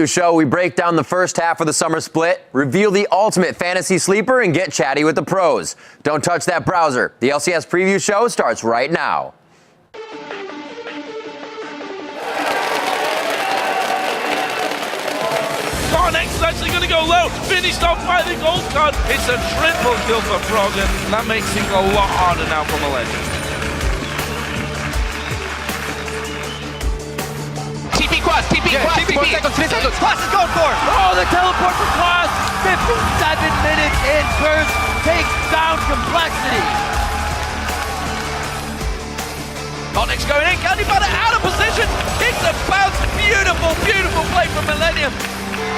Show, we break down the first half of the summer split, reveal the ultimate fantasy sleeper, and get chatty with the pros. Don't touch that browser. The LCS Preview Show starts right now. Next is actually going to go low. Finished off by the gold card. It's a triple kill for Froggen. That makes things a lot harder now for Millennium. TP Quas, TP Quas, 4 seconds, 3 seconds. Quas is going for it. Oh, the teleport for Quas. 57 minutes in burst. Takes down Complexity. Onyx going in. Candypanda out of position. It's a bounce. Beautiful, beautiful play from Millennium.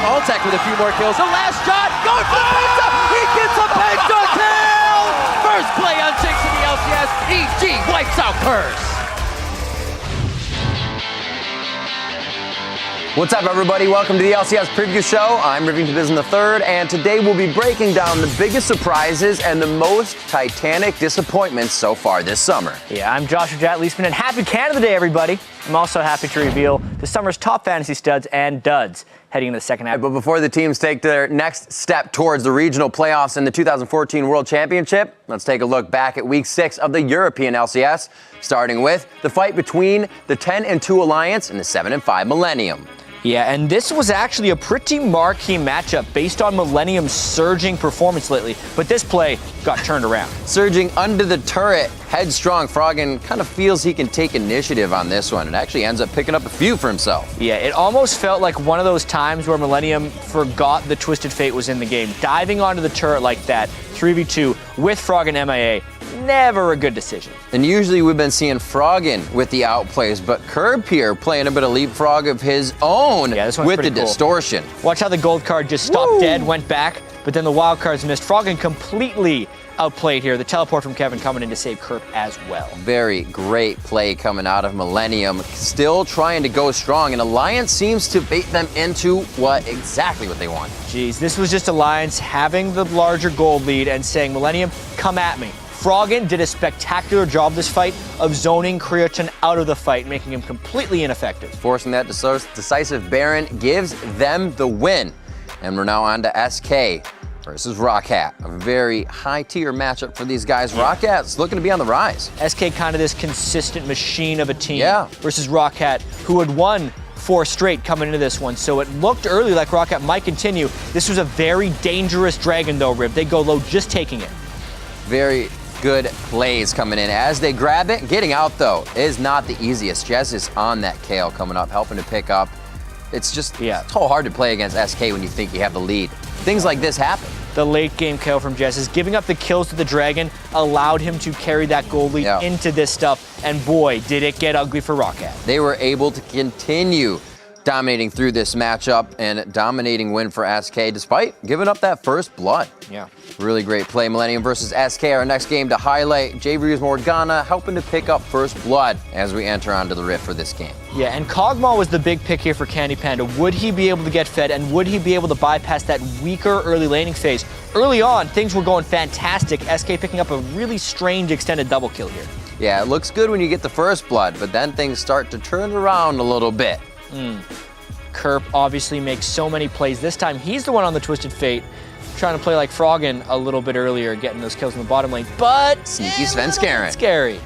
Alltech with a few more kills. The last shot, going for the penta! He gets a penta kill! First play on Jinx in the LCS. EG wipes out Curse. What's up, everybody? Welcome to the LCS Preview Show. I'm Rivington Bizen III, and today we'll be breaking down the biggest surprises and the most titanic disappointments so far this summer. Yeah, I'm Joshua Jatt Leisman, and happy Canada Day, everybody. I'm also happy to reveal the summer's top fantasy studs and duds heading into the second half. But before the teams take their next step towards the regional playoffs in the 2014 World Championship, let's take a look back at Week 6 of the European LCS, starting with the fight between the 10-2 Alliance and the 7-5 Millennium. Yeah, and this was actually a pretty marquee matchup based on Millennium's surging performance lately, but this play got turned around. Surging under the turret, headstrong Froggen kind of feels he can take initiative on this one and actually ends up picking up a few for himself. Yeah, it almost felt like one of those times where Millennium forgot the Twisted Fate was in the game. Diving onto the turret like that, 3v2 with Froggen MIA, never a good decision. And usually we've been seeing Froggen with the outplays, but Curb here playing a bit of leapfrog of his own with the distortion. Watch how the gold card just stopped dead, went back, but then the wild cards missed. Froggen completely outplayed here. The teleport from Kevin coming in to save Curb as well. Very great play coming out of Millennium. Still trying to go strong, and Alliance seems to bait them into exactly what they want. Jeez, this was just Alliance having the larger gold lead and saying, Millennium, come at me. Froggen did a spectacular job this fight of zoning Creoton out of the fight, making him completely ineffective. Forcing that decisive Baron gives them the win. And we're now on to SK versus Roccat. A very high-tier matchup for these guys. Rockat's looking to be on the rise. SK kind of this consistent machine of a team versus Roccat, who had won 4 straight coming into this one, so it looked early like Roccat might continue. This was a very dangerous dragon though, Rib. They go low just taking it. Very good plays coming in as they grab it. Getting out though is not the easiest. Jess is on that KO coming up, helping to pick up. It's just so hard to play against SK when you think you have the lead. Things like this happen. The late game KO from Jess is giving up the kills to the dragon, allowed him to carry that gold lead into this stuff, and boy, did it get ugly for Roccat. They were able to continue dominating through this matchup and dominating win for SK despite giving up that first blood. Yeah. Really great play. Millennium versus SK, our next game to highlight. JV's Morgana helping to pick up first blood as we enter onto the Rift for this game. Yeah, and Kog'Maw was the big pick here for Candy Panda. Would he be able to get fed, and would he be able to bypass that weaker early laning phase? Early on, things were going fantastic. SK picking up a really strange extended double kill here. Yeah, it looks good when you get the first blood, but then things start to turn around a little bit. Kerp obviously makes so many plays. This time, he's the one on the Twisted Fate, trying to play like Froggen a little bit earlier, getting those kills in the bottom lane, but sneaky Svenskeren. Scary.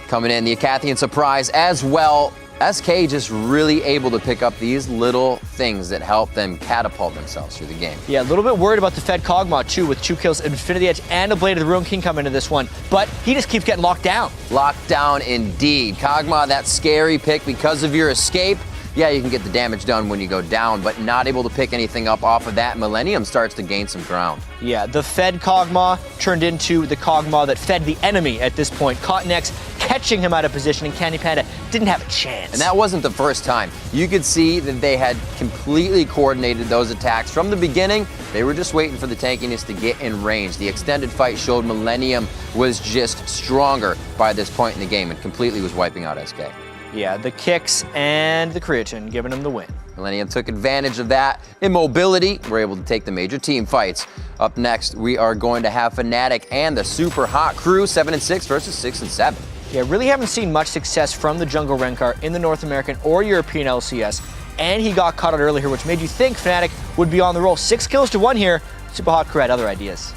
Coming in, the Acathian surprise as well. SK just really able to pick up these little things that help them catapult themselves through the game. Yeah, a little bit worried about the Fed Kog'Maw too, with 2 kills, Infinity Edge and a Blade of the Ruin King coming into this one, but he just keeps getting locked down. Locked down indeed. Kog'Maw, that scary pick because of your escape. Yeah, you can get the damage done when you go down, but not able to pick anything up off of that. Millennium starts to gain some ground. Yeah, the fed Kog'Maw turned into the Kog'Maw that fed the enemy at this point. Caught Nex catching him out of position, and Candy Panda didn't have a chance. And that wasn't the first time. You could see that they had completely coordinated those attacks from the beginning. They were just waiting for the tankiness to get in range. The extended fight showed Millennium was just stronger by this point in the game and completely was wiping out SK. Yeah, the kicks and the Creoton giving him the win. Millennium took advantage of that immobility. We're able to take the major team fights. Up next, we are going to have Fnatic and the Super Hot Crew, 7-6 versus 6-7. Yeah, really haven't seen much success from the Jungle Renkar in the North American or European LCS. and he got caught out early here, which made you think Fnatic would be on the roll. 6 kills to 1 here. Super Hot Crew had other ideas.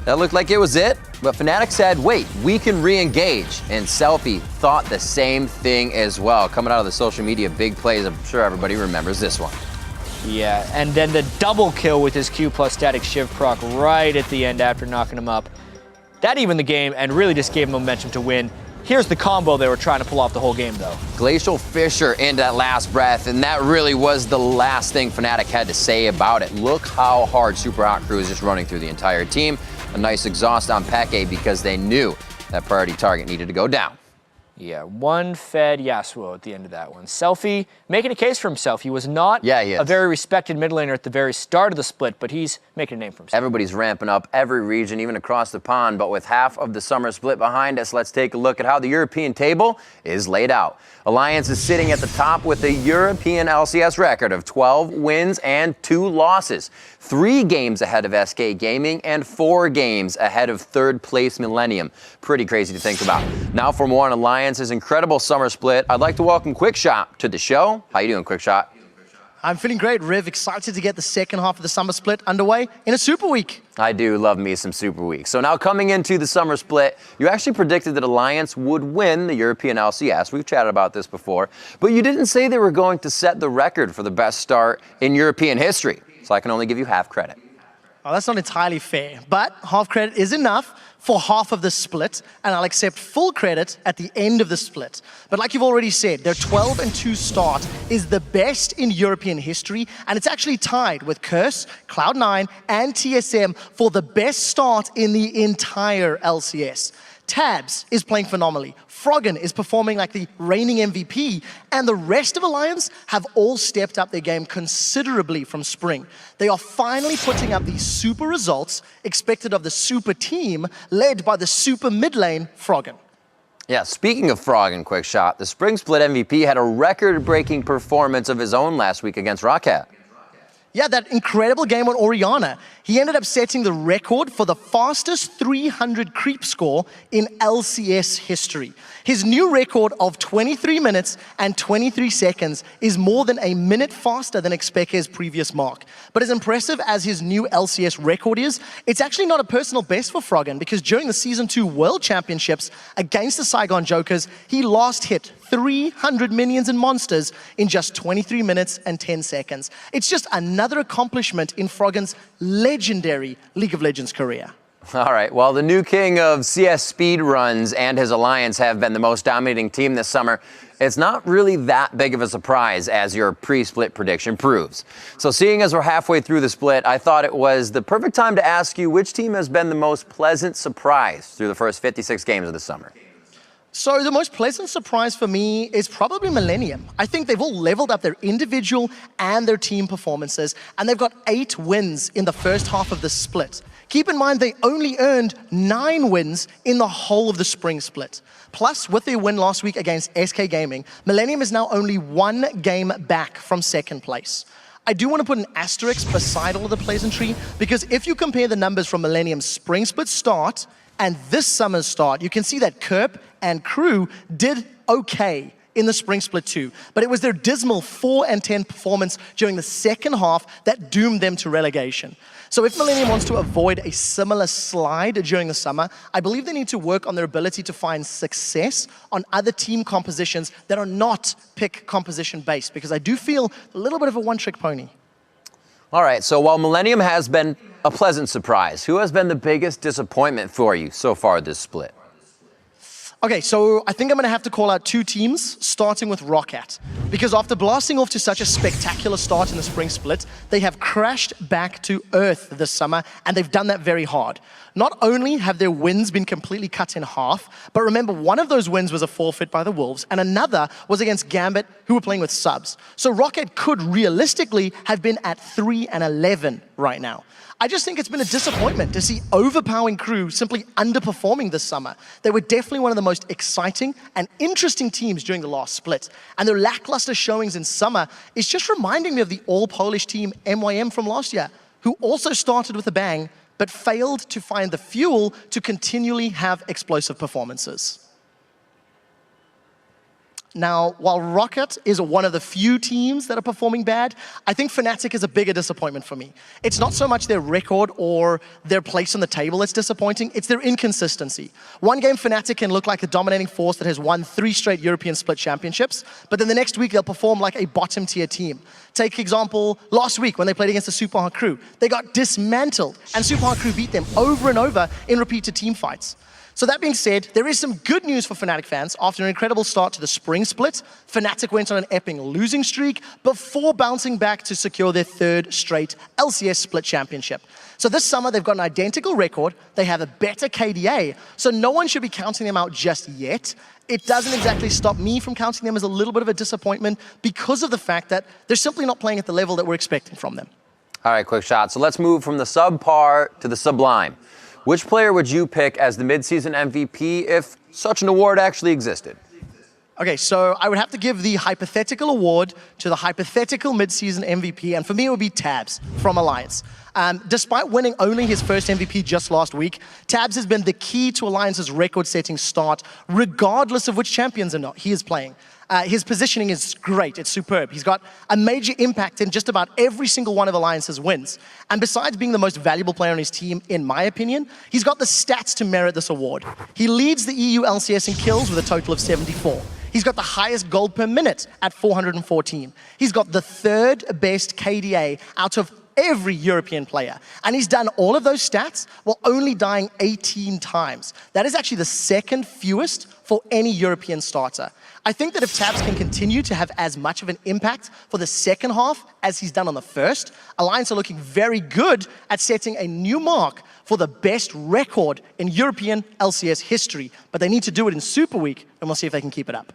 That looked like it was it, but Fnatic said, wait, we can re-engage. And Selfie thought the same thing as well. Coming out of the social media big plays, I'm sure everybody remembers this one. Yeah, and then the double kill with his Q plus static Shiv proc right at the end after knocking him up. That evened the game and really just gave him momentum to win. Here's the combo they were trying to pull off the whole game, though. Glacial Fissure in that last breath, and that really was the last thing Fnatic had to say about it. Look how hard Super Hot Crew is just running through the entire team. A nice exhaust on Peke because they knew that priority target needed to go down. Yeah, one fed Yasuo at the end of that one. Selfie making a case for himself. He was not a very respected mid laner at the very start of the split, but he's making a name for himself. Everybody's ramping up, every region, even across the pond, but with half of the summer split behind us, let's take a look at how the European table is laid out. Alliance is sitting at the top with a European LCS record of 12 wins and 2 losses. 3 games ahead of SK Gaming and 4 games ahead of third place Millennium. Pretty crazy to think about. Now for more on Alliance's incredible summer split, I'd like to welcome Quickshot to the show. How you doing, Quickshot? I'm feeling great, Riv. Excited to get the second half of the summer split underway in a super week. I do love me some Super Week. So now coming into the summer split, you actually predicted that Alliance would win the European LCS. We've chatted about this before, but you didn't say they were going to set the record for the best start in European history. So I can only give you half credit. Oh, that's not entirely fair, but half credit is enough for half of the split, and I'll accept full credit at the end of the split. But like you've already said, their 12-2 start is the best in European history, and it's actually tied with Curse, Cloud9, and TSM for the best start in the entire LCS. Tabs is playing phenomenally. Froggen is performing like the reigning MVP, and the rest of Alliance have all stepped up their game considerably from spring. They are finally putting up these super results expected of the super team led by the super mid lane, Froggen. Yeah, speaking of Froggen, Quickshot, the spring split MVP had a record-breaking performance of his own last week against Rocket. Yeah, that incredible game on Orianna. He ended up setting the record for the fastest 300 creep score in LCS history. His new record of 23 minutes and 23 seconds is more than a minute faster than Xpeke's previous mark. But as impressive as his new LCS record is, it's actually not a personal best for Froggen because during the Season 2 World Championships against the Saigon Jokers, he last hit 300 minions and monsters in just 23 minutes and 10 seconds. It's just another accomplishment in Froggen's legendary League of Legends career. All right, well, the new king of CS speedruns and his Alliance have been the most dominating team this summer. It's not really that big of a surprise, as your pre-split prediction proves. So seeing as we're halfway through the split, I thought it was the perfect time to ask you which team has been the most pleasant surprise through the first 56 games of the summer. So the most pleasant surprise for me is probably Millennium. I think they've all leveled up their individual and their team performances, and they've got 8 wins in the first half of the split. Keep in mind they only earned 9 wins in the whole of the spring split. Plus, with their win last week against SK Gaming, Millennium is now only 1 game back from second place. I do want to put an asterisk beside all of the pleasantry, because if you compare the numbers from Millennium's spring split start and this summer's start, you can see that Kerp and crew did okay in the spring split too, but it was their dismal 4-10 performance during the second half that doomed them to relegation. So if Millennium wants to avoid a similar slide during the summer, I believe they need to work on their ability to find success on other team compositions that are not pick composition based, because I do feel a little bit of a one-trick pony. All right, so while Millennium has been a pleasant surprise, who has been the biggest disappointment for you so far this split? Okay, so I think I'm going to have to call out 2 teams, starting with Rocket. Because after blasting off to such a spectacular start in the spring split, they have crashed back to earth this summer, and they've done that very hard. Not only have their wins been completely cut in half, but remember, one of those wins was a forfeit by the Wolves, and another was against Gambit, who were playing with subs. So Rocket could realistically have been at 3-11 right now. I just think it's been a disappointment to see overpowering crew simply underperforming this summer. They were definitely one of the most exciting and interesting teams during the last split. And their lackluster showings in summer is just reminding me of the all-Polish team MYM from last year, who also started with a bang, but failed to find the fuel to continually have explosive performances. Now, while Rocket is one of the few teams that are performing bad, I think Fnatic is a bigger disappointment for me. It's not so much their record or their place on the table that's disappointing, it's their inconsistency. One game, Fnatic can look like a dominating force that has won 3 straight European split championships, but then the next week they'll perform like a bottom tier team. Take example, last week when they played against the Super Hard Crew, they got dismantled, and Super Hard Crew beat them over and over in repeated team fights. So that being said, there is some good news for Fnatic fans. After an incredible start to the spring split, Fnatic went on an epic losing streak before bouncing back to secure their 3rd straight LCS split championship. So this summer, they've got an identical record. They have a better KDA, so no one should be counting them out just yet. It doesn't exactly stop me from counting them as a little bit of a disappointment because of the fact that they're simply not playing at the level that we're expecting from them. All right, quick shot. So let's move from the subpar to the sublime. Which player would you pick as the midseason MVP if such an award actually existed? Okay, so I would have to give the hypothetical award to the hypothetical midseason MVP, and for me it would be Tabs from Alliance. Despite winning only his first MVP just last week, Tabs has been the key to Alliance's record-setting start, regardless of which champions or not he is playing. His positioning is great, it's superb. He's got a major impact in just about every single one of Alliance's wins. And besides being the most valuable player on his team, in my opinion, he's got the stats to merit this award. He leads the EU LCS in kills with a total of 74. He's got the highest gold per minute at 414. He's got the 3rd best KDA out of every European player. And he's done all of those stats while only dying 18 times. That is actually the 2nd fewest for any European starter. I think that if Tabs can continue to have as much of an impact for the second half as he's done on the first, Alliance are looking very good at setting a new mark for the best record in European LCS history. But they need to do it in Super Week, and we'll see if they can keep it up.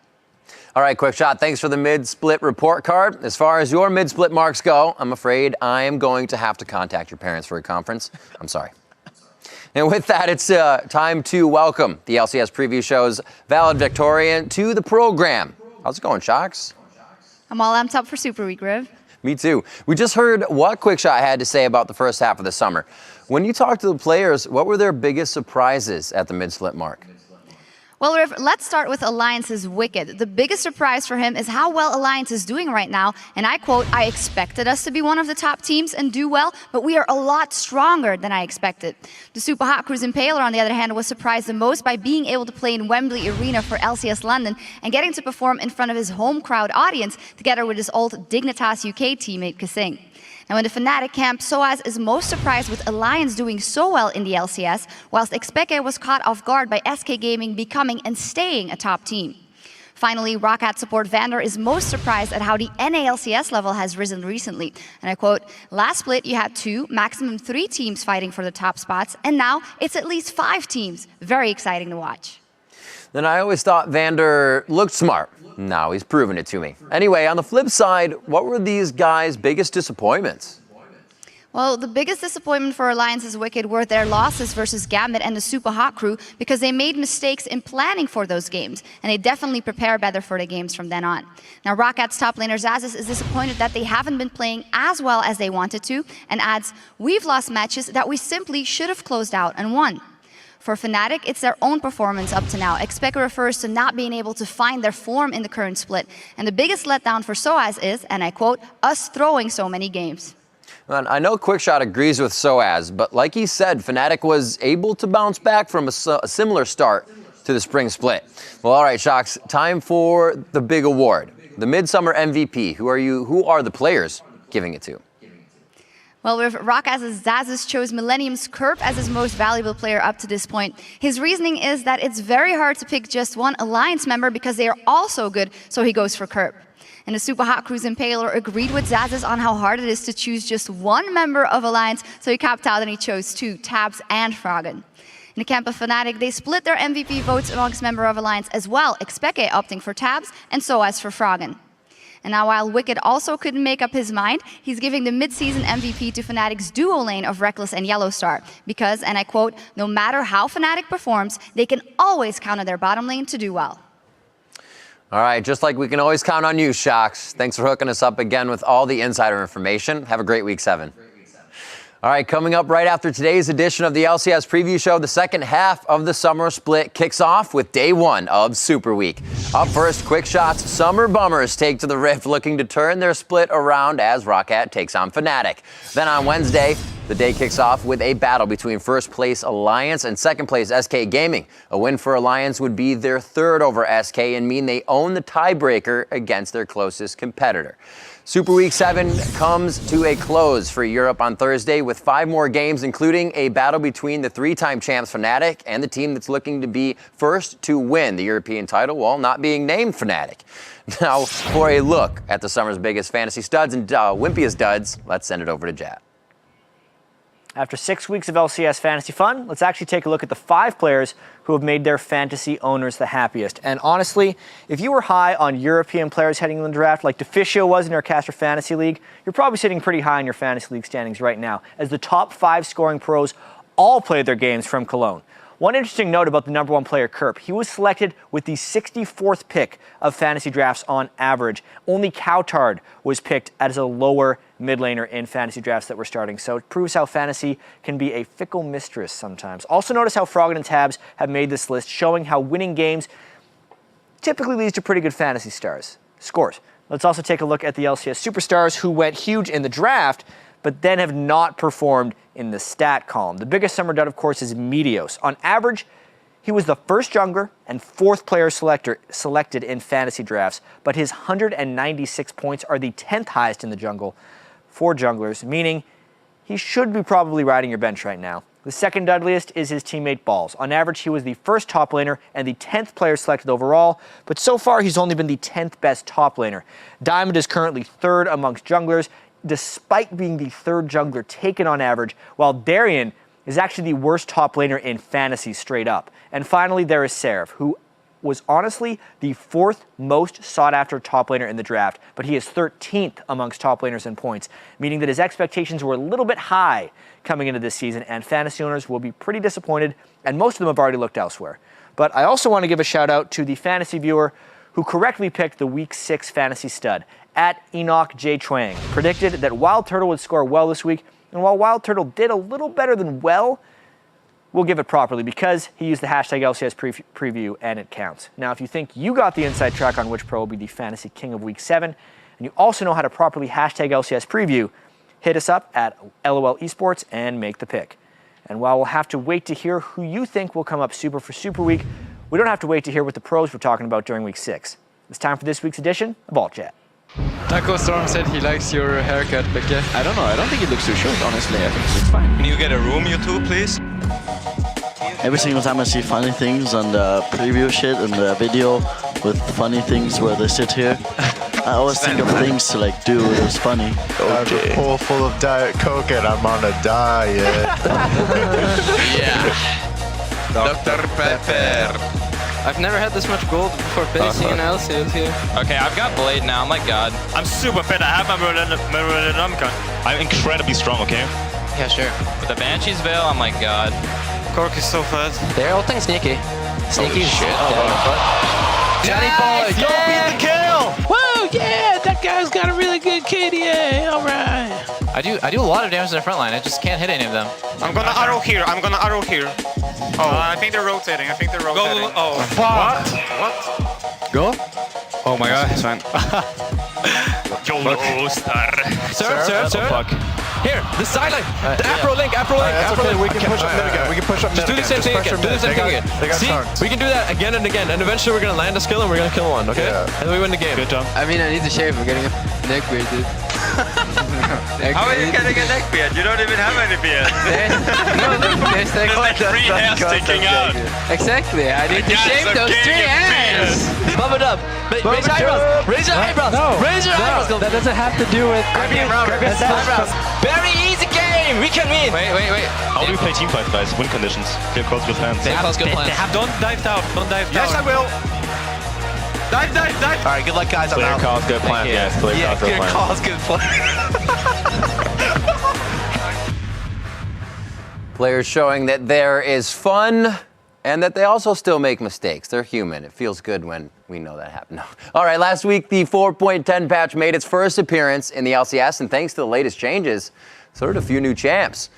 All right, quick shot. Thanks for the mid-split report card. As far as your mid-split marks go, I'm afraid I am going to have to contact your parents for a conference. I'm sorry. And with that, it's time to welcome the LCS Preview Show's valedictorian to the program. How's it going, Shocks? I'm all amped up for Super Week, Riv. Me too. We just heard what Quickshot had to say about the first half of the summer. When you talked to the players, what were their biggest surprises at the mid-split mark? Well, Riv, let's start with Alliance's Wicked. The biggest surprise for him is how well Alliance is doing right now. And I quote, "I expected us to be one of the top teams and do well, but we are a lot stronger than I expected." The Super Hot Cruise Impaler, on the other hand, was surprised the most by being able to play in Wembley Arena for LCS London and getting to perform in front of his home crowd audience together with his old Dignitas UK teammate Kasing. Now in the Fnatic camp, SOAS is most surprised with Alliance doing so well in the LCS, whilst Expeke was caught off guard by SK Gaming becoming and staying a top team. Finally, Roccat support Vander is most surprised at how the NALCS level has risen recently. And I quote, "Last split you had 2, maximum 3 teams fighting for the top spots, and now it's at least 5 teams. Very exciting to watch." Then I always thought Vander looked smart. Now he's proven it to me. Anyway, on the flip side, what were these guys' biggest disappointments? Well, the biggest disappointment for Alliance's Wicked were their losses versus Gambit and the Super Hot Crew because they made mistakes in planning for those games, and they definitely prepare better for the games from then on. Now, Rockat's top laner Zazis is disappointed that they haven't been playing as well as they wanted to, and adds, "We've lost matches that we simply should have closed out and won." For Fnatic, it's their own performance up to now. Expeke refers to not being able to find their form in the current split. And the biggest letdown for SOAS is, and I quote, "us throwing so many games." And I know Quickshot agrees with SOAS, but like he said, Fnatic was able to bounce back from a similar start to the spring split. Well, all right, Shocks, time for the big award, the Midsummer MVP. Who are the players giving it to? Well, with Rockat's Zazis chose Millennium's Kerp as his most valuable player up to this point. His reasoning is that it's very hard to pick just one Alliance member because they are all so good, so he goes for Kerp. And the Super Hot Cruise Impaler agreed with Zazis on how hard it is to choose just one member of Alliance, so he capped out and he chose 2, Tabs and Froggen. In the camp of Fnatic, they split their MVP votes amongst member of Alliance as well, Expeke opting for Tabs and SOAS for Froggen. And now while Wicked also couldn't make up his mind, he's giving the mid-season MVP to Fnatic's duo lane of Reckless and Yellowstar. Because, and I quote, "No matter how Fnatic performs, they can always count on their bottom lane to do well." All right, just like we can always count on you, Shocks. Thanks for hooking us up again with all the insider information. Have a great week 7. All right, coming up right after today's edition of the LCS Preview Show, the second half of the summer split kicks off with day one of Super Week. Up first, Quick Shot's Summer Bummers take to the Rift, looking to turn their split around as Roccat takes on Fnatic. Then on Wednesday, the day kicks off with a battle between first place Alliance and second place SK Gaming. A win for Alliance would be their third over SK and mean they own the tiebreaker against their closest competitor. Super Week 7 comes to a close for Europe on Thursday with 5 more games, including a battle between the 3-time champs Fnatic and the team that's looking to be first to win the European title while not being named Fnatic. Now, for a look at the summer's biggest fantasy studs and wimpiest duds, let's send it over to Jat. After 6 weeks of LCS fantasy fun, let's actually take a look at the 5 players who have made their fantasy owners the happiest. And honestly, if you were high on European players heading in the draft, like Deficio was in our Caster Fantasy League, you're probably sitting pretty high in your fantasy league standings right now, as the top 5 scoring pros all played their games from Cologne. One interesting note about the number 1 player, Kerp, he was selected with the 64th pick of fantasy drafts on average. Only Cowtard was picked as a lower mid laner in fantasy drafts that were starting. So it proves how fantasy can be a fickle mistress sometimes. Also notice how Froggen and Tabs have made this list, showing how winning games typically leads to pretty good fantasy scores. Let's also take a look at the LCS Superstars who went huge in the draft, but then have not performed in the stat column. The biggest summer dud, of course, is Meteos. On average, he was the first jungler and 4th player selected in fantasy drafts, but his 196 points are the 10th highest in the jungle for junglers, meaning he should be probably riding your bench right now. The second dudliest is his teammate Balls. On average, he was the first top laner and the 10th player selected overall, but so far he's only been the 10th best top laner. Diamond is currently 3rd amongst junglers, despite being the 3rd jungler taken on average, while Darien is actually the worst top laner in fantasy straight up. And finally, there is Seraph, who was honestly the 4th most sought-after top laner in the draft, but he is 13th amongst top laners in points, meaning that his expectations were a little bit high coming into this season, and fantasy owners will be pretty disappointed, and most of them have already looked elsewhere. But I also want to give a shout-out to the fantasy viewer who correctly picked the Week 6 fantasy stud, at Enoch J. Twang, predicted that Wild Turtle would score well this week, and while Wild Turtle did a little better than well, we'll give it properly because he used the hashtag LCS preview and it counts. Now, if you think you got the inside track on which pro will be the fantasy king of Week 7, and you also know how to properly hashtag LCS preview, hit us up at LOL Esports and make the pick. And while we'll have to wait to hear who you think will come up super for Super Week, we don't have to wait to hear what the pros were talking about during Week 6. It's time for this week's edition of Alt Chat. Taco Storm said he likes your haircut, but I don't know. I don't think it looks too short, honestly. I think it looks fine. Can you get a room, you two, please? Every single time I see funny things on the preview shit and the video with funny things where they sit here, I always think of things to like do. It was funny. I have a pool full of Diet Coke and I'm on a diet. Yeah. Dr. Pepper. I've never had this much gold before facing an LCS here. Okay, I've got Blade now, my god. I'm super fit, I have my Marunamka. I'm incredibly strong, okay? Yeah, sure. With the Banshee's Veil, I'm like god. Cork is so fast. They're all thing sneaky. Sneaky shit. Johnny boy, go beat the kill! Whoa, yeah, that guy's got a really good KDA, alright. I do a lot of damage in the front line, I just can't hit any of them. I'm gonna arrow here, Oh, I think they're rotating, Go, oh, fuck. What? Go? Oh my god, it's fine. YOLO star. Serve. Fuck. Here, the sideline. The Afro link. We can push up mid again. We can push up mid Just do the same thing again. See, we can do that again and again, and eventually we're gonna land a skill and we're gonna kill one, okay? Yeah. And then we win the game. Good job. I mean, I need to shave. I'm getting a neck beard, dude. How are you getting a neck beard? You don't even have any beard. There's like 3 hairs sticking out. Exactly. I need to shave those 3 hairs. Bump it up. Raise your eyebrows. Raise your eyebrows. No. Raise your eyebrows. That doesn't have to do with... Eyebrows. Very easy game. We can win. Wait. How do we play team fight, guys? Win conditions. Clear calls, good plans. Don't dive down. Yes, I will. Dive. All right, good luck, guys. I'm out. Clear calls, good plan. Yes, clear calls, good plan. Players showing that there is fun and that they also still make mistakes. They're human. It feels good when We know that happened. No. All right, last week the 4.10 patch made its first appearance in the LCS, and thanks to the latest changes, so did a few new champs.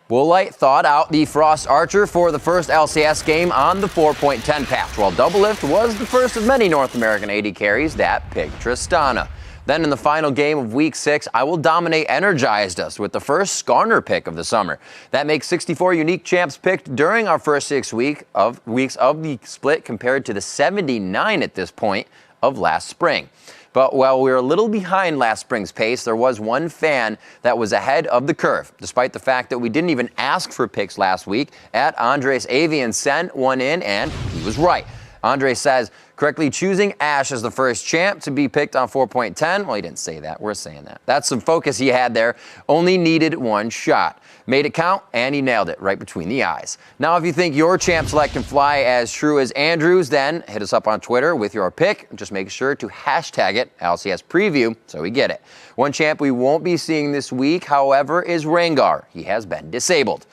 Woolite thought out the Frost Archer for the first LCS game on the 4.10 patch, while Doublelift was the first of many North American AD carries that picked Tristana. Then in the final game of Week 6, I Will Dominate energized us with the first Skarner pick of the summer. That makes 64 unique champs picked during our first 6 weeks of the split compared to the 79 at this point of last spring. But while we were a little behind last spring's pace, there was one fan that was ahead of the curve, despite the fact that we didn't even ask for picks last week. Andres Avian sent one in, and he was right. Andre says, correctly choosing Ashe as the first champ to be picked on 4.10. Well, he didn't say that. We're saying that. That's some focus he had there. Only needed one shot. Made it count, and he nailed it right between the eyes. Now, if you think your champ select can fly as true as Andrew's, then hit us up on Twitter with your pick. Just make sure to hashtag it LCS Preview so we get it. One champ we won't be seeing this week, however, is Rengar. He has been disabled.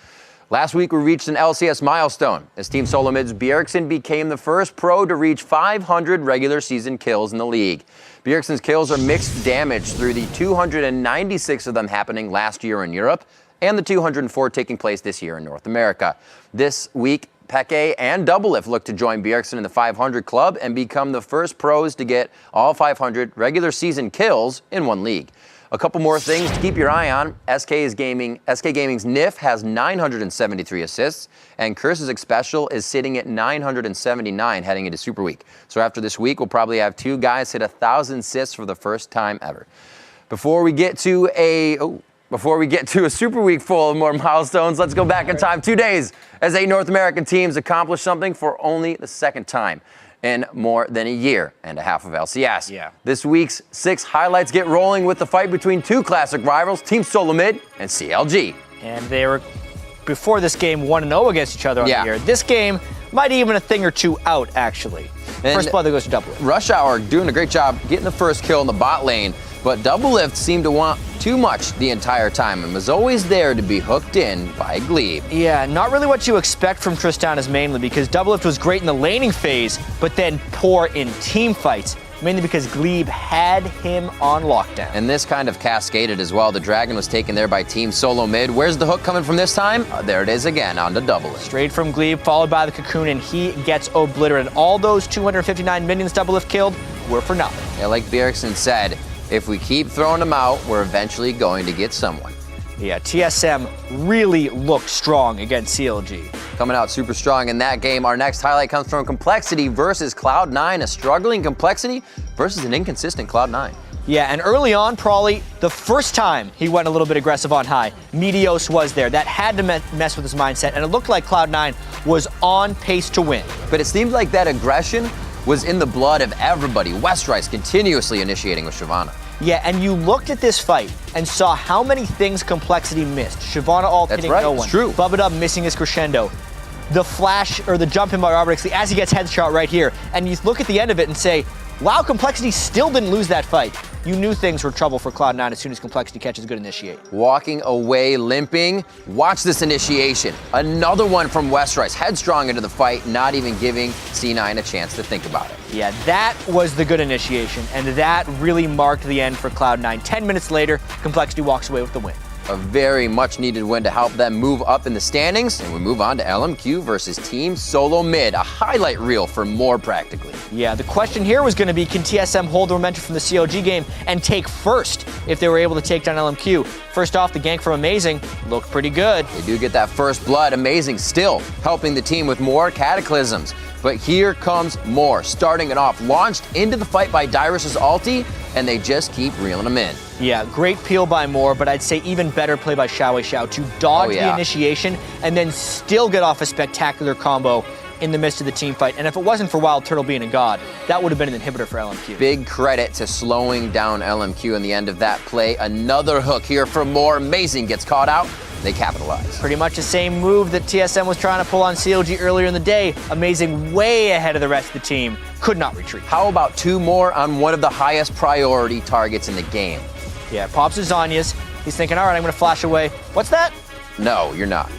Last week, we reached an LCS milestone as Team Solo Mid's Bjergsen became the first pro to reach 500 regular season kills in the league. Bjergsen's kills are mixed damage through the 296 of them happening last year in Europe and the 204 taking place this year in North America. This week, Peke and Doublelift look to join Bjergsen in the 500 club and become the first pros to get all 500 regular season kills in one league. A couple more things to keep your eye on. SK Gaming's Nif has 973 assists, and Curse's Special is sitting at 979 heading into SuperWeek. So after this week, we'll probably have 2 guys hit 1,000 assists for the first time ever. Before we get to a Super Week full of more milestones, let's go back in time 2 days as 8 North American teams accomplished something for only the second time in more than a year and a half of LCS. Yeah. This week's 6 highlights get rolling with the fight between 2 classic rivals, Team Solo Mid and CLG. And they were, before this game, 1-0 against each other on the year. This game might even a thing or two out, actually. And first blood that goes to Doublelift. Rush Hour doing a great job getting the first kill in the bot lane, but Doublelift seemed to want too much the entire time and was always there to be hooked in by Glebe. Yeah, not really what you expect from Tristana's mainly, because Doublelift was great in the laning phase, but then poor in team fights, mainly because Glebe had him on lockdown. And this kind of cascaded as well. The Dragon was taken there by Team Solo Mid. Where's the hook coming from this time? There it is again, on to Doublelift. Straight from Glebe, followed by the Cocoon, and he gets obliterated. All those 259 minions Doublelift killed were for nothing. Yeah, like Bjergsen said, if we keep throwing them out, we're eventually going to get someone. Yeah, TSM really looked strong against CLG. Coming out super strong in that game. Our next highlight comes from Complexity versus Cloud9, a struggling Complexity versus an inconsistent Cloud9. Yeah, and early on, probably the first time he went a little bit aggressive on high, Meteos was there. That had to mess with his mindset, and it looked like Cloud9 was on pace to win. But it seemed like that aggression was in the blood of everybody. Westrice continuously initiating with Shyvana. Yeah, and you looked at this fight and saw how many things Complexity missed. Shyvana ult hitting no one. That's true. Bubba missing his crescendo. The flash, or the jump in by Robert as he gets headshot right here. And you look at the end of it and say, wow, Complexity still didn't lose that fight. You knew things were trouble for Cloud9 as soon as Complexity catches a good initiate. Walking away limping. Watch this initiation. Another one from Westrice, headstrong into the fight, not even giving C9 a chance to think about it. Yeah, that was the good initiation, and that really marked the end for Cloud9. 10 minutes later, Complexity walks away with the win. A very much needed win to help them move up in the standings, and we move on to LMQ versus Team Solo Mid, a highlight reel for more practically. Yeah, the question here was going to be, can TSM hold the momentum from the CLG game and take first if they were able to take down LMQ? First off, the gank from Amazing looked pretty good. They do get that first blood. Amazing still helping the team with more cataclysms. But here comes more. Starting it off, launched into the fight by Dyrus's ulti, and they just keep reeling them in. Yeah, great peel by Moore, but I'd say even better play by Xiao to dodge the initiation and then still get off a spectacular combo in the midst of the team fight. And if it wasn't for Wild Turtle being a god, that would have been an inhibitor for LMQ. Big credit to slowing down LMQ in the end of that play. Another hook here for Moore. Amazing gets caught out. They capitalize. Pretty much the same move that TSM was trying to pull on CLG earlier in the day. Amazing way ahead of the rest of the team. Could not retreat. How about 2 more on one of the highest priority targets in the game? Yeah, pops his Zhonya's. He's thinking, all right, I'm going to flash away. What's that? No, you're not.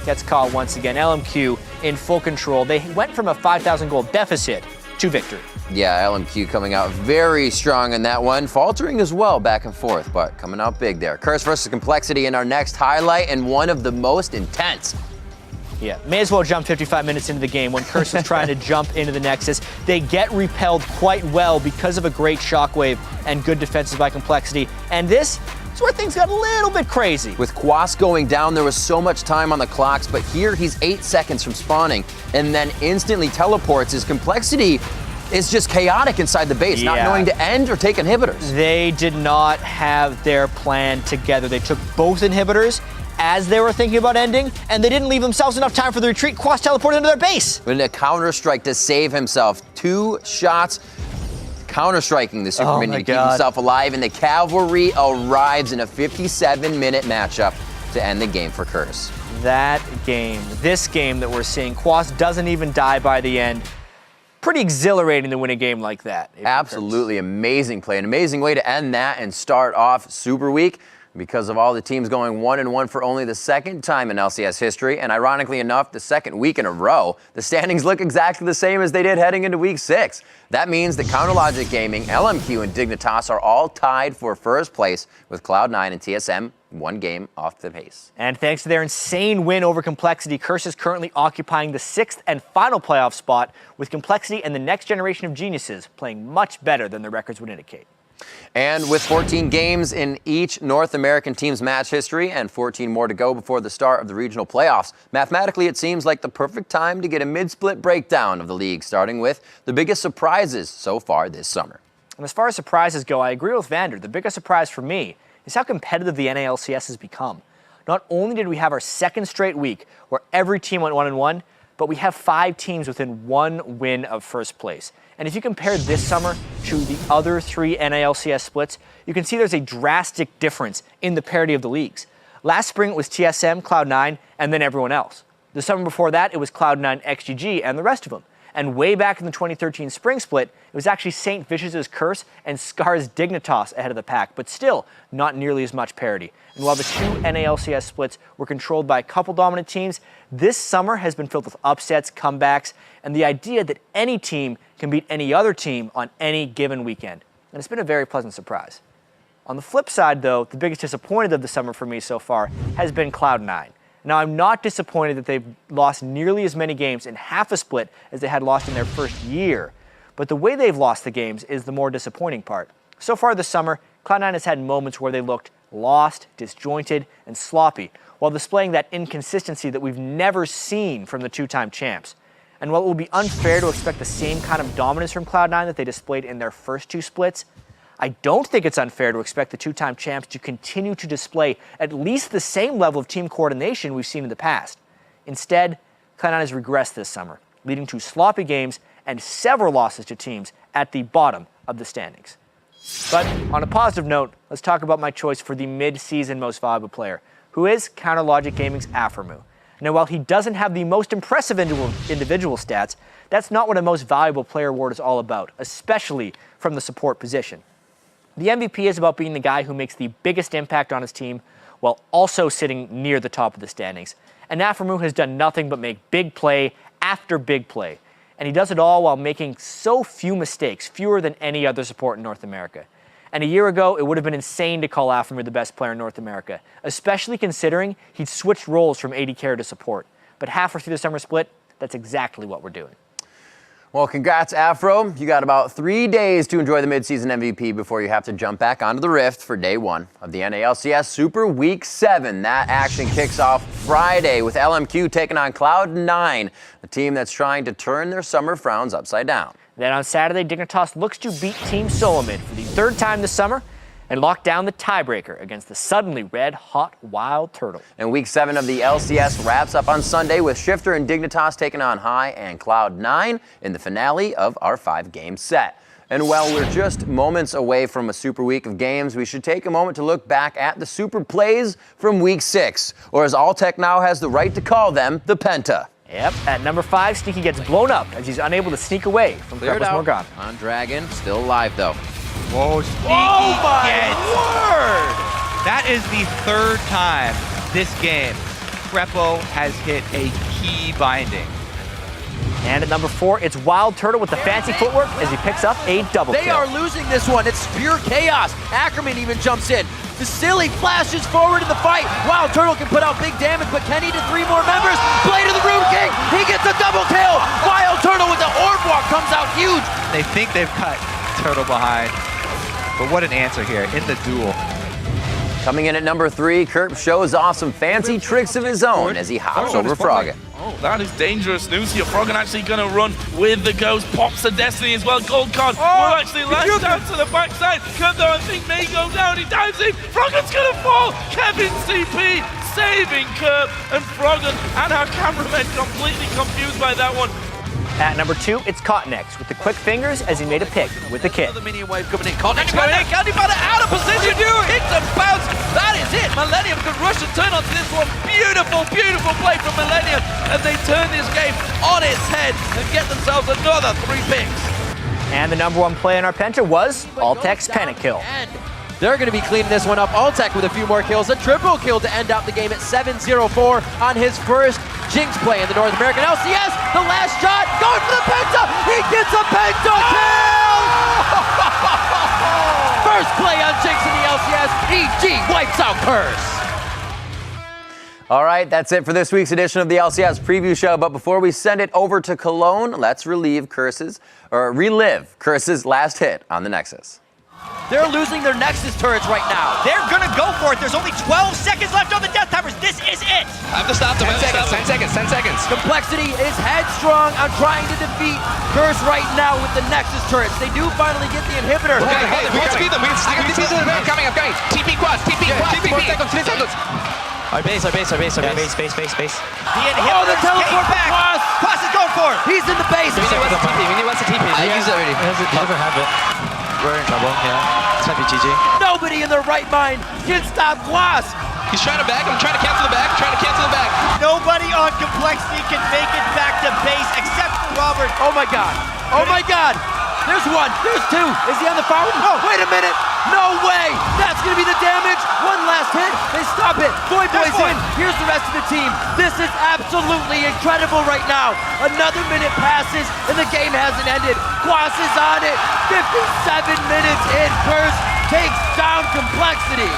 Gets caught once again. LMQ in full control. They went from a 5,000 gold deficit to victory. Yeah, LMQ coming out very strong in that one, faltering as well back and forth, but coming out big there. Curse versus Complexity in our next highlight, and one of the most intense. Yeah, may as well jump 55 minutes into the game when Curse is trying to jump into the Nexus. They get repelled quite well because of a great shockwave and good defenses by Complexity. And this is where things got a little bit crazy. With Quas going down, there was so much time on the clocks, but here he's 8 seconds from spawning and then instantly teleports. His Complexity is just chaotic inside the base, not knowing to end or take inhibitors. They did not have their plan together. They took both inhibitors as they were thinking about ending, and they didn't leave themselves enough time for the retreat. Quas teleported into their base. With a counter-strike to save himself. 2 shots, counter-striking the super minion to keep himself alive, and the Cavalry arrives in a 57-minute matchup to end the game for Curse. That game, this game that we're seeing, Quas doesn't even die by the end. Pretty exhilarating to win a game like that. Absolutely amazing play. An amazing way to end that and start off Super Week. Because of all the teams going 1-1 for only the second time in LCS history, and ironically enough, the second week in a row, the standings look exactly the same as they did heading into Week 6. That means that Counterlogic Gaming, LMQ, and Dignitas are all tied for first place, with Cloud9 and TSM 1 game off the pace. And thanks to their insane win over Complexity, Curse is currently occupying the 6th and final playoff spot, with Complexity and the next generation of geniuses playing much better than their records would indicate. And with 14 games in each North American team's match history and 14 more to go before the start of the regional playoffs, mathematically it seems like the perfect time to get a mid-split breakdown of the league, starting with the biggest surprises so far this summer. And as far as surprises go, I agree with Vander. The biggest surprise for me is how competitive the NALCS has become. Not only did we have our second straight week where every team went 1-1, but we have 5 teams within 1 win of first place. And if you compare this summer to the other 3 NALCS splits, you can see there's a drastic difference in the parity of the leagues. Last spring it was TSM, Cloud9, and then everyone else. The summer before that it was Cloud9, XGG, and the rest of them. And way back in the 2013 spring split, it was actually St. Vicious's Curse and Scar's Dignitas ahead of the pack, but still not nearly as much parity. And while the 2 NALCS splits were controlled by a couple dominant teams, this summer has been filled with upsets, comebacks, and the idea that any team can beat any other team on any given weekend. And it's been a very pleasant surprise. On the flip side, though, the biggest disappointment of the summer for me so far has been Cloud9. Now, I'm not disappointed that they've lost nearly as many games in half a split as they had lost in their first year. But the way they've lost the games is the more disappointing part. So far this summer, Cloud9 has had moments where they looked lost, disjointed, and sloppy, while displaying that inconsistency that we've never seen from the 2-time champs. And while it will be unfair to expect the same kind of dominance from Cloud9 that they displayed in their first 2 splits, I don't think it's unfair to expect the 2-time champs to continue to display at least the same level of team coordination we've seen in the past. Instead, Cloud9 has regressed this summer, leading to sloppy games and several losses to teams at the bottom of the standings. But on a positive note, let's talk about my choice for the mid-season most valuable player, who is Counterlogic Gaming's Aphromoo. Now, while he doesn't have the most impressive individual stats, that's not what a most valuable player award is all about, especially from the support position. The MVP is about being the guy who makes the biggest impact on his team while also sitting near the top of the standings. And Aphromoo has done nothing but make big play after big play. And he does it all while making so few mistakes, fewer than any other support in North America. And a year ago, it would have been insane to call Aphromoo the best player in North America, especially considering he'd switched roles from AD carry to support. But halfway through the summer split, that's exactly what we're doing. Well, congrats, Afro. You got about 3 days to enjoy the midseason MVP before you have to jump back onto the Rift for day 1 of the NALCS Super Week 7. That action kicks off Friday with LMQ taking on Cloud9, a team that's trying to turn their summer frowns upside down. Then on Saturday, Dignitas looks to beat Team Solomid for the 3rd time this summer and lock down the tiebreaker against the suddenly red-hot Wild Turtle. And Week 7 of the LCS wraps up on Sunday with Shifter and Dignitas taking on High and Cloud9 in the finale of our 5-game set. And while we're just moments away from a super week of games, we should take a moment to look back at the super plays from Week 6, or as Alltech now has the right to call them, the Penta. Yep, at number 5, Sneaky gets blown up as he's unable to sneak away from Krepless Morgan. On Dragon, still alive though. Whoa, Sneaky word! That is the 3rd time this game Krepo has hit a key binding. And at number 4, it's Wild Turtle with the fancy footwork as he picks up a double kill. They are losing this one. It's pure chaos. Ackerman even jumps in. The Silly flashes forward in the fight. Wild Turtle can put out big damage, but Kenny to 3 more members. Blade of the Rune King. He gets a double kill. Wild Turtle with the orb walk comes out huge. They think they've cut Turtle behind, but what an answer here in the duel. Coming in at number 3, Kerp shows off some fancy tricks of his own as he hops over Froggen. Oh, that is dangerous news here. Froggen actually going to run with the Ghost. Pops the Destiny as well. Gold card will actually lash down to the backside. Kerp, though, I think may go down. He dives in. Froggen's going to fall. Kevin CP saving Kerp and Froggen, and our cameramen completely confused by that one. At number 2, it's Cottonex with the quick fingers as he made a pick with the kick. Another minion wave coming in. Cottonex going in. Candy Butter out of position. Hits and bounce. That is it. Millennium could rush and turn onto this one. Beautiful, beautiful play from Millennium. And they turn this game on its head and get themselves another 3 picks. And the number 1 play in our Penta was Altek's panic kill. And they're going to be cleaning this one up. Altek with a few more kills. A triple kill to end out the game at 7-0-4 on his first Jinx play in the North American LCS. The last shot, going for the Penta. He gets a Penta kill! First play on Jinx in the LCS. EG wipes out Curse. All right, that's it for this week's edition of the LCS Preview Show. But before we send it over to Cologne, let's relive Curse's last hit on the Nexus. They're losing their Nexus turrets right now. They're gonna go for it. There's only 12 seconds left on the Death Timers. This is it. I have to stop them. 10 seconds. Complexity is headstrong on trying to defeat Curse right now with the Nexus turrets. They do finally get the inhibitor. Okay, we can speed them. I'm coming. TP quads. 4 seconds. Our base. The inhibitor the teleport back. Quas. Quas is going for it. He's in the base. We need what's the TP. I used it already. He doesn't have it. We're in trouble, yeah. It's might be GG. Nobody in their right mind can stop Quas. He's trying to back. I'm trying to cancel the back. Nobody on Complexity can make it back to base except for Robert. Oh my god. There's 1. There's 2. Is he on the far one? Oh, wait a minute. No way. That's going to be the damage. One last hit. They stop it. Boy's in. Here's the rest of the team. This is absolutely incredible right now. Another minute passes and the game hasn't ended. Quas is on it. 57 minutes in. Curse takes down Complexity.